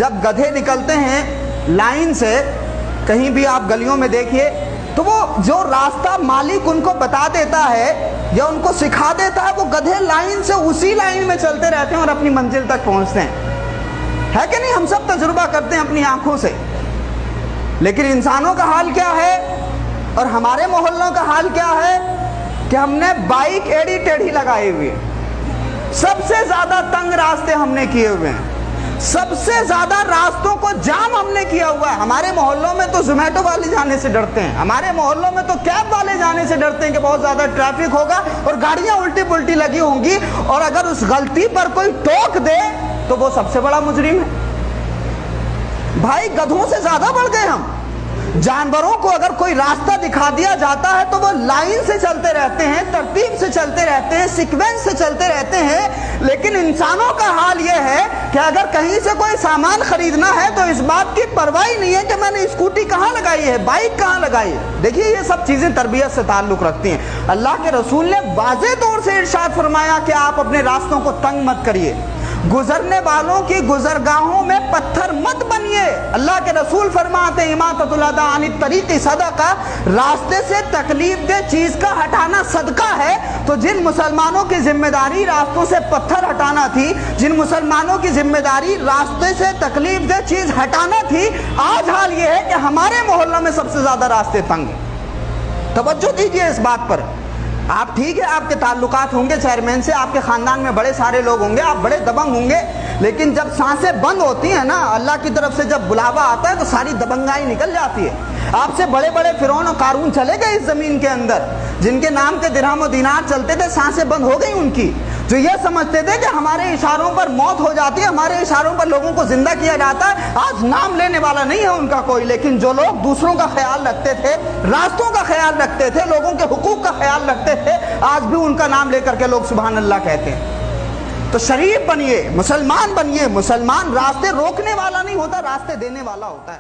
جب گدھے نکلتے ہیں لائن سے، کہیں بھی آپ گلیوں میں دیکھیے، تو وہ جو راستہ مالک ان کو بتا دیتا ہے یا ان کو سکھا دیتا ہے، وہ گدھے لائن سے اسی لائن میں چلتے رہتے ہیں اور اپنی منزل تک پہنچتے ہیں. ہے کہ نہیں؟ ہم سب تجربہ کرتے ہیں اپنی آنکھوں سے. لیکن انسانوں کا حال کیا ہے اور ہمارے محلوں کا حال کیا ہے کہ ہم نے بائک ایڑی ٹیڑھی لگائی ہوئی ہے. سب سے زیادہ تنگ راستے ہم نے کیے ہوئے ہیں، سب سے زیادہ راستوں کو جام ہم نے کیا ہوا ہے. ہمارے محلوں میں تو زومیٹو والے جانے سے ڈرتے ہیں، ہمارے محلوں میں تو کیب والے جانے سے ڈرتے ہیں کہ بہت زیادہ ٹریفک ہوگا اور گاڑیاں الٹی پلٹی لگی ہوں گی، اور اگر اس غلطی پر کوئی ٹوک دے تو وہ سب سے بڑا مجرم ہے. بھائی گدھوں سے زیادہ بڑھ گئے ہم. جانوروں کو اگر کوئی راستہ دکھا دیا جاتا ہے تو وہ لائن سے چلتے رہتے ہیں، ترتیب سے چلتے رہتے ہیں، سیکوینس سے چلتے رہتے ہیں. لیکن انسانوں کا حال یہ ہے کہ اگر کہیں سے کوئی سامان خریدنا ہے تو اس بات کی پرواہ نہیں ہے کہ میں نے اسکوٹی کہاں لگائی ہے، بائک کہاں لگائی ہے. دیکھیے یہ سب چیزیں تربیت سے تعلق رکھتی ہیں. اللہ کے رسول نے واضح طور سے ارشاد فرمایا کہ آپ اپنے راستوں کو تنگ مت کریے، گزرنے والوں کی گزرگاہوں میں پتھر مت بنیے. اللہ کے رسول فرماتے ہیں اماطۃ الاذی عن الطریق صدقہ، راستے سے تکلیف دہ چیز کا ہٹانا صدقہ ہے. تو جن مسلمانوں کی ذمہ داری راستوں سے پتھر ہٹانا تھی، جن مسلمانوں کی ذمہ داری راستے سے تکلیف دہ چیز ہٹانا تھی، آج حال یہ ہے کہ ہمارے محلوں میں سب سے زیادہ راستے تنگ ہیں. توجہ دیجئے اس بات پر. آپ ٹھیک ہے آپ کے تعلقات ہوں گے چیئرمین سے، آپ کے خاندان میں بڑے سارے لوگ ہوں گے، آپ بڑے دبنگ ہوں گے، لیکن جب سانسیں بند ہوتی ہیں نا، اللہ کی طرف سے جب بلاوا آتا ہے تو ساری دبنگائی نکل جاتی ہے. آپ سے بڑے بڑے فرعون و قارون چلے گئے اس زمین کے اندر، جن کے نام کے درہم و دینار چلتے تھے، سانسیں بند ہو گئی ان کی، جو یہ سمجھتے تھے کہ ہمارے اشاروں پر موت ہو جاتی ہے، ہمارے اشاروں پر لوگوں کو زندہ کیا جاتا ہے. آج نام لینے والا نہیں ہے ان کا کوئی، لیکن جو لوگ دوسروں کا خیال رکھتے تھے، راستوں کا خیال رکھتے تھے، لوگوں کے حقوق کا خیال رکھتے تھے، آج بھی ان کا نام لے کر کے لوگ سبحان اللہ کہتے ہیں. تو شریف بنیے، مسلمان بنیے. مسلمان راستے روکنے والا نہیں ہوتا، راستے دینے والا ہوتا ہے.